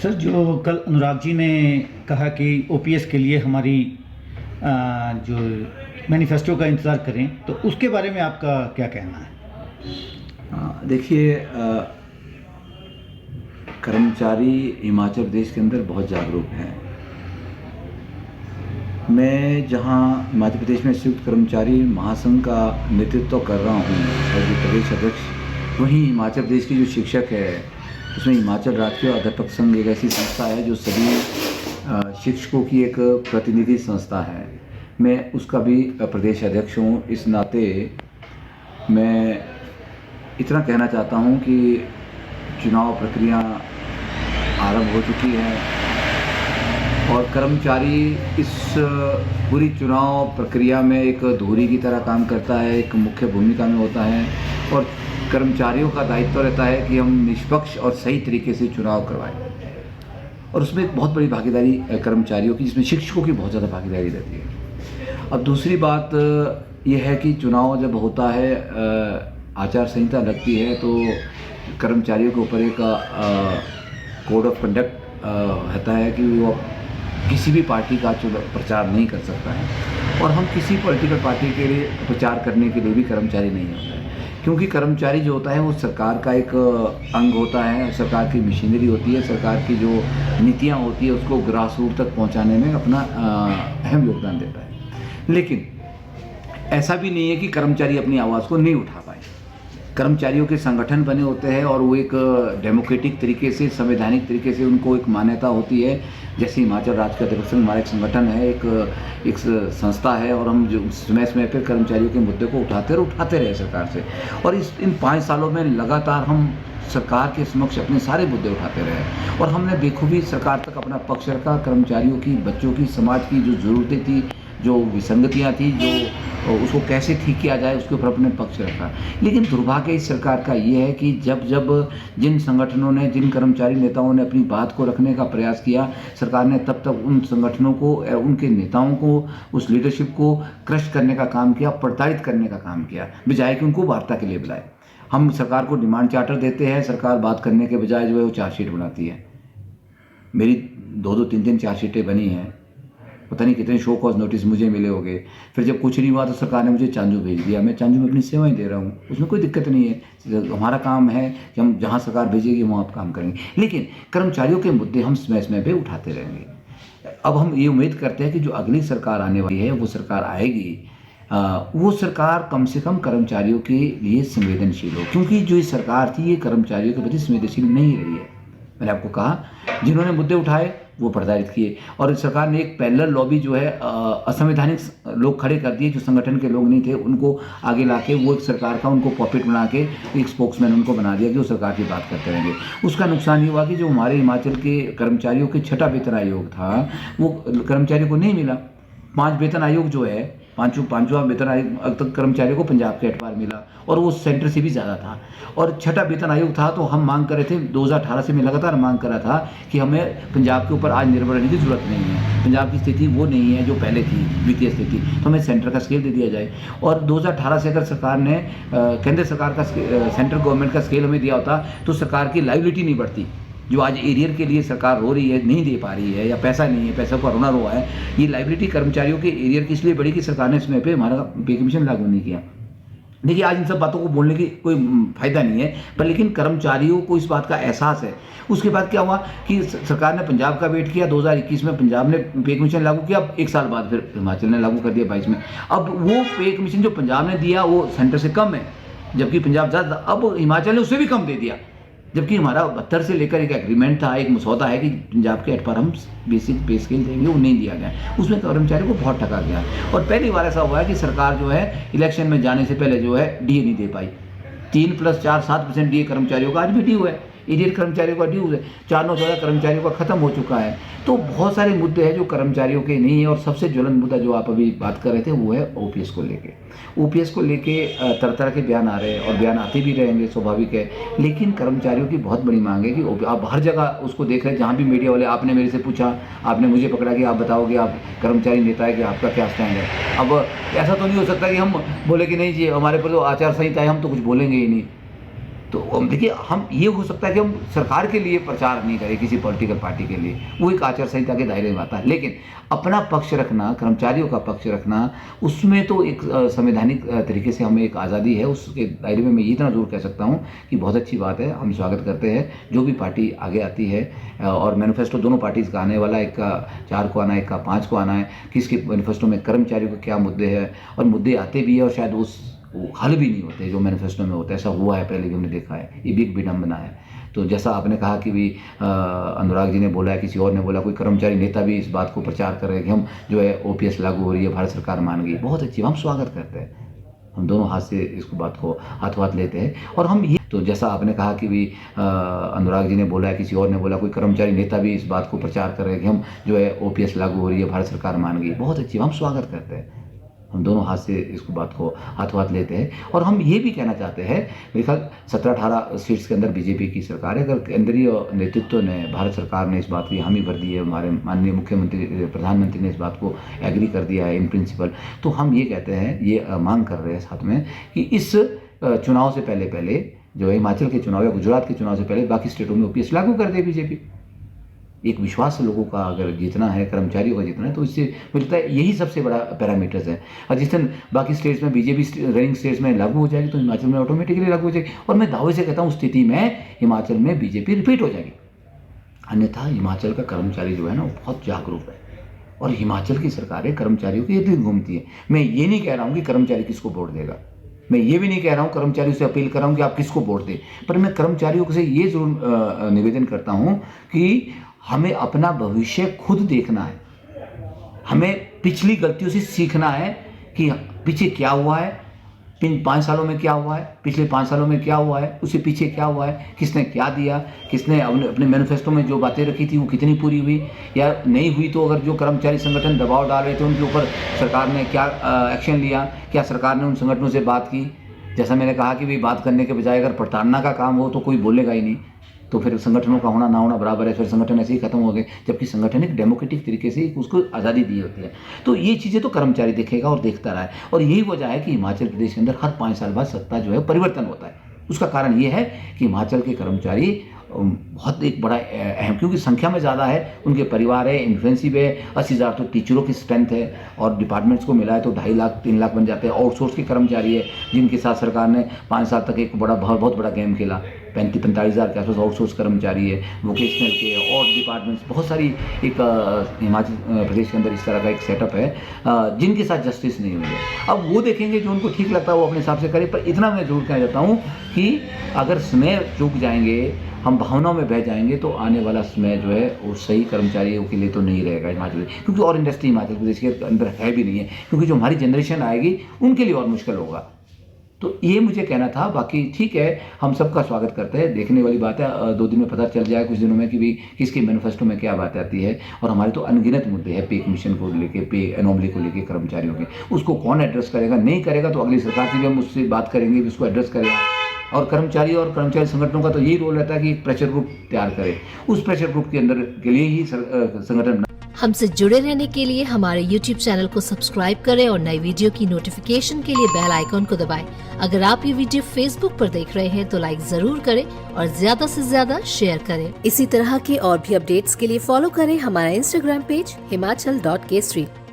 Sir, जो कल अनुराग जी ने कहा कि ओपीएस के लिए हमारी जो मैनिफेस्टो का इंतज़ार करें, तो उसके बारे में आपका क्या कहना है? देखिए, कर्मचारी हिमाचल प्रदेश के अंदर बहुत जागरूक हैं। मैं जहां हिमाचल प्रदेश में संयुक्त कर्मचारी महासंघ का नेतृत्व कर रहा हूं और जो प्रदेश अध्यक्ष, वहीं हिमाचल प्रदेश की जो शिक्षक है, उसमें हिमाचल राजकीय अध्यापक संघ एक ऐसी संस्था है जो सभी शिक्षकों की एक प्रतिनिधि संस्था है। मैं उसका भी प्रदेश अध्यक्ष हूँ। इस नाते मैं इतना कहना चाहता हूँ कि चुनाव प्रक्रिया आरंभ हो चुकी है और कर्मचारी इस पूरी चुनाव प्रक्रिया में एक धुरी की तरह काम करता है, एक मुख्य भूमिका में होता है और कर्मचारियों का दायित्व रहता है कि हम निष्पक्ष और सही तरीके से चुनाव करवाएं। और उसमें एक बहुत बड़ी भागीदारी कर्मचारियों की, जिसमें शिक्षकों की बहुत ज़्यादा भागीदारी रहती है। अब दूसरी बात यह है कि चुनाव जब होता है, आचार संहिता लगती है, तो कर्मचारियों के ऊपर एक कोड ऑफ कंडक्ट रहता है कि वो किसी भी पार्टी का प्रचार नहीं कर सकता है और हम किसी पॉलिटिकल पार्टी के लिए प्रचार करने के लिए भी कर्मचारी नहीं होता है, क्योंकि कर्मचारी जो होता है वो सरकार का एक अंग होता है, सरकार की मशीनरी होती है, सरकार की जो नीतियाँ होती है उसको ग्रास रूट तक पहुँचाने में अपना अहम योगदान देता है। लेकिन ऐसा भी नहीं है कि कर्मचारी अपनी आवाज़ को नहीं उठा पाए। कर्मचारियों के संगठन बने होते हैं और वो एक डेमोक्रेटिक तरीके से, संवैधानिक तरीके से उनको एक मान्यता होती है। जैसे हिमाचल राज्य का अध्यापक संघ हमारा एक संगठन है, एक संस्था है और हम जो समय समय पर कर्मचारियों के मुद्दे को उठाते रहे सरकार से। और इन 5 सालों में लगातार हम सरकार के समक्ष अपने सारे मुद्दे उठाते रहे और हमने बेखूबी सरकार तक अपना पक्ष रखा। कर्मचारियों की, बच्चों की, समाज की जो ज़रूरतें थी, जो विसंगतियाँ थी, जो उसको कैसे ठीक किया जाए, उसके ऊपर अपने पक्ष रखा। लेकिन दुर्भाग्य इस सरकार का ये है कि जब जिन संगठनों ने, जिन कर्मचारी नेताओं ने अपनी बात को रखने का प्रयास किया, सरकार ने तब उन संगठनों को, उनके नेताओं को, उस लीडरशिप को क्रश करने का काम किया, प्रताड़ित करने का काम किया, बजाय कि उनको वार्ता के लिए बुलाए। हम सरकार को डिमांड चार्टर देते हैं, सरकार बात करने के बजाय जो है वो चार्जशीट बनाती है। मेरी 2-2, 3-3 चार्जशीटें बनी हैं, पता नहीं कितने शो कॉज नोटिस मुझे मिले होंगे। फिर जब कुछ नहीं हुआ तो सरकार ने मुझे चांजू भेज दिया। मैं चांजू में अपनी सेवाएं दे रहा हूँ, उसमें कोई दिक्कत नहीं है। हमारा काम है कि हम जहाँ सरकार भेजेगी वहाँ आप काम करेंगे, लेकिन कर्मचारियों के मुद्दे हम समय समय पे उठाते रहेंगे। अब हम ये उम्मीद करते हैं कि जो अगली सरकार आने वाली है, वो सरकार आएगी, वो सरकार कम से कम कर्मचारियों के लिए संवेदनशील हो, क्योंकि जो ये सरकार थी ये कर्मचारियों के प्रति संवेदनशील नहीं रही है। मैंने आपको कहा, जिन्होंने मुद्दे उठाए वो प्रताड़ित किए और सरकार ने एक पैरेलल लॉबी जो है असंवैधानिक लोग खड़े कर दिए, जो संगठन के लोग नहीं थे, उनको आगे लाके वो एक सरकार का उनको पॉपेट बना के एक स्पोक्समैन उनको बना दिया कि वो सरकार की बात करते रहेंगे। उसका नुकसान ये हुआ कि जो हमारे हिमाचल के कर्मचारियों के 6ठा वेतन आयोग था, वो कर्मचारियों को नहीं मिला। 5 वेतन आयोग जो है, पांचवा वेतन आयोग अब तक कर्मचारियों को पंजाब के एतबार मिला और वो सेंटर से भी ज़्यादा था। और 6ठा वेतन आयोग था, तो हम मांग कर रहे थे, 2018 से मैं लगातार मांग कर रहा था कि हमें पंजाब के ऊपर आज निर्भर रहने की जरूरत नहीं है। पंजाब की स्थिति वो नहीं है जो पहले थी, द्वितीय स्थिति, तो हमें सेंटर का स्केल दे दिया जाए। और 2018 से अगर सरकार ने केंद्र सरकार का सेंट्रल गवर्नमेंट का स्केल हमें दिया होता तो सरकार की लायबिलिटी नहीं बढ़ती। जो आज एरियर के लिए सरकार रो रही है, नहीं दे पा रही है, या पैसा नहीं है, पैसा का रोना रोआ है, ये लायबिलिटी कर्मचारियों के एरियर की इसलिए बढ़ी कि सरकार ने समय पे हमारा पे कमीशन लागू नहीं किया। देखिए, आज इन सब बातों को बोलने की कोई फायदा नहीं है, पर लेकिन कर्मचारियों को इस बात का एहसास है। उसके बाद क्या हुआ कि सरकार ने पंजाब का वेट किया, 2021 में पंजाब ने पे कमीशन लागू किया, 1 साल बाद फिर हिमाचल ने लागू कर दिया 22 में। अब वो पे कमीशन जो पंजाब ने दिया वो सेंटर से कम है, जबकि पंजाब ज़्यादा, अब हिमाचल ने उससे भी कम दे दिया। जबकि हमारा 72 से लेकर एक एग्रीमेंट था, एक मसौदा है कि पंजाब के एट पर हम बेसिक पे स्केल देंगे, वो नहीं दिया गया। उसमें कर्मचारियों को बहुत ठगा गया और पहली बार ऐसा हुआ है कि सरकार जो है इलेक्शन में जाने से पहले जो है डीए नहीं दे पाई। 3 + 4 7% डीए कर्मचारियों का आज भी ड्यू है, एरियर कर्मचारियों का ड्यू है, 4-9-14 कर्मचारियों का खत्म हो चुका है। तो बहुत सारे मुद्दे हैं जो कर्मचारियों के नहीं है। और सबसे ज्वलन मुद्दा जो आप अभी बात कर रहे थे वो है ओपीएस को लेके। ओपीएस को लेके तरह तरह के बयान आ रहे हैं और बयान आते भी रहेंगे, स्वाभाविक है। लेकिन कर्मचारियों की बहुत बड़ी मांग है कि आप हर जगह उसको देख रहे हैं, जहाँ भी मीडिया वाले, आपने मेरे से पूछा, आपने मुझे पकड़ा कि आप बताओगे, आप कर्मचारी नेता है, कि आपका क्या स्टैंड है। अब ऐसा तो नहीं हो सकता कि हम बोले कि नहीं जी हमारे पर तो आचार संहिता है, हम तो कुछ बोलेंगे ही नहीं। तो देखिए, हम ये हो सकता है कि हम सरकार के लिए प्रचार नहीं करें, किसी पॉलिटिकल पार्टी के लिए, वो एक आचार संहिता के दायरे में आता है, लेकिन अपना पक्ष रखना, कर्मचारियों का पक्ष रखना, उसमें तो एक संवैधानिक तरीके से हमें एक आज़ादी है। उसके दायरे में मैं इतना ज़रूर कह सकता हूँ कि बहुत अच्छी बात है, हम स्वागत करते हैं जो भी पार्टी आगे आती है। और मैनिफेस्टो दोनों पार्टीज़ का आने वाला, एक का 4 को आना है, एक का 5 को आना है, किसके मैनिफेस्टो में कर्मचारियों के क्या मुद्दे हैं, और मुद्दे आते भी है और शायद वो हल भी नहीं होते जो मैनिफेस्टो में होता है। ऐसा हुआ है, पहले भी हमने देखा है, ये भी एक विडंबना है। तो जैसा आपने कहा कि भी अनुराग जी ने बोला है, किसी और ने बोला, कोई कर्मचारी नेता भी इस बात को प्रचार कर रहे हैं कि हम जो है ओपीएस लागू हो रही है, भारत सरकार मान गई, बहुत अच्छी, हम स्वागत करते हैं, हम दोनों हाथ से इसको बात को हाथों हाथ लेते हैं। और हम ये, तो जैसा आपने कहा कि भी अनुराग जी ने बोला है, किसी और ने बोला, कोई कर्मचारी नेता भी इस बात को प्रचार कर रहे हैं कि हम जो है ओपीएस लागू हो रही है, भारत सरकार मान गई, बहुत अच्छी, हम स्वागत करते हैं, हम दोनों हाथ से इसको बात को हाथों हाथ लेते हैं। और हम ये भी कहना चाहते हैं, मेरे ख्याल 17-18 सीट्स के अंदर बीजेपी की सरकार है। अगर केंद्रीय नेतृत्व ने, भारत सरकार ने इस बात की हामी भर दी है, हमारे माननीय मुख्यमंत्री, प्रधानमंत्री ने इस बात को एग्री कर दिया है इन प्रिंसिपल, तो हम ये कहते हैं, ये मांग कर रहे हैं साथ में कि इस चुनाव से पहले जो है हिमाचल के चुनाव या गुजरात के चुनाव से पहले बाकी स्टेटों में ओपीएस लागू कर दे बीजेपी। एक विश्वास लोगों का अगर जीतना है, कर्मचारियों का जीतना है, तो इससे मिलता है, यही सबसे बड़ा पैरामीटर्स है। और जिस दिन बाकी स्टेट्स में बीजेपी रनिंग स्टेट्स में लागू हो जाएगी, तो हिमाचल में ऑटोमेटिकली लागू हो जाएगी। और मैं दावे से कहता हूँ, उस स्थिति में हिमाचल में बीजेपी रिपीट हो जाएगी। अन्यथा हिमाचल का कर्मचारी जो है ना, वो बहुत जागरूक है, और हिमाचल की सरकारें कर्मचारियों के इर्द गिर्द घूमती है। मैं ये नहीं कह रहा हूँ कि कर्मचारी किसको वोट देगा, मैं ये भी नहीं कह रहा हूँ, कर्मचारियों से अपील कर रहा हूँ कि आप किसको वोट दें, पर मैं कर्मचारियों से ये जरूर निवेदन करता हूँ कि हमें अपना भविष्य खुद देखना है, हमें पिछली गलतियों से सीखना है कि पीछे क्या हुआ है, इन 5 सालों में क्या हुआ है, पिछले 5 सालों में क्या हुआ है, उससे पीछे क्या हुआ है, किसने क्या दिया, किसने अपने मैनिफेस्टो में जो बातें रखी थी वो कितनी पूरी हुई या नहीं हुई। तो अगर जो कर्मचारी संगठन दबाव डाल रहे थे, उनके ऊपर सरकार ने क्या एक्शन लिया, क्या सरकार ने उन संगठनों से बात की। जैसा मैंने कहा कि भाई, बात करने के बजाय अगर प्रताड़ना का काम हो तो कोई बोलेगा ही नहीं, तो फिर संगठनों का होना ना होना बराबर है, फिर संगठन ऐसे ही खत्म हो गए, जबकि संगठन एक डेमोक्रेटिक तरीके से उसको आज़ादी दी होती है। तो ये चीज़ें तो कर्मचारी देखेगा और देखता रहा है, और यही वजह है कि हिमाचल प्रदेश के अंदर हर 5 साल बाद सत्ता जो है परिवर्तन होता है। उसका कारण ये है कि हिमाचल के कर्मचारी बहुत एक बड़ा अहम, क्योंकि संख्या में ज़्यादा है, उनके परिवार है, इन्फ्लुएंसिव है, 80,000 तो टीचरों की स्ट्रेंथ है, और डिपार्टमेंट्स को मिला है तो 2.5 लाख 3 लाख बन जाते हैं। आउटसोर्स के कर्मचारी है, जिनके साथ सरकार ने 5 साल तक एक बहुत बड़ा गेम खेला। 35-45 हज़ार के आसपास आउटसोर्स कर्मचारी है, वोकेशनल के और डिपार्टमेंट्स, बहुत सारी एक हिमाचल प्रदेश के अंदर इस तरह का एक सेटअप है जिनके साथ जस्टिस नहीं हुई है। अब वो देखेंगे, जो उनको ठीक लगता है वो अपने हिसाब से करे, पर इतना मैं जरूर कहना चाहता हूँ कि अगर समय चूक जाएंगे, हम भावनाओं में बह जाएंगे, तो आने वाला समय जो है वो सही कर्मचारियों के लिए तो नहीं रहेगा हिमाचल प्रदेश, क्योंकि और इंडस्ट्री हिमाचल प्रदेश के अंदर है भी नहीं है, क्योंकि जो हमारी जनरेशन आएगी उनके लिए और मुश्किल होगा। तो ये मुझे कहना था। बाकी ठीक है, हम सबका स्वागत करते हैं, देखने वाली बात है, 2 दिन में पता चल जाए कुछ दिनों में कि भी किसके मैनिफेस्टो में क्या बात आती है। और हमारे तो अनगिनत मुद्दे हैं, पे कमीशन को लेके, पे एनोमली को लेके कर्मचारियों के, उसको कौन एड्रेस करेगा, नहीं करेगा तो अगली सरकार से भी हम उससे बात करेंगे कि उसको एड्रेस करेगा। और कर्मचारी संगठनों का तो यही रोल रहता है कि एक प्रेशर ग्रुप तैयार करे, उस प्रेशर ग्रुप के अंदर के लिए ही संगठन। हमसे जुड़े रहने के लिए हमारे YouTube चैनल को सब्सक्राइब करें और नई वीडियो की नोटिफिकेशन के लिए बेल आइकॉन को दबाएं। अगर आप ये वीडियो Facebook पर देख रहे हैं तो लाइक जरूर करें और ज्यादा से ज्यादा शेयर करें। इसी तरह के और भी अपडेट्स के लिए फॉलो करें हमारा Instagram पेज himachal.kesri।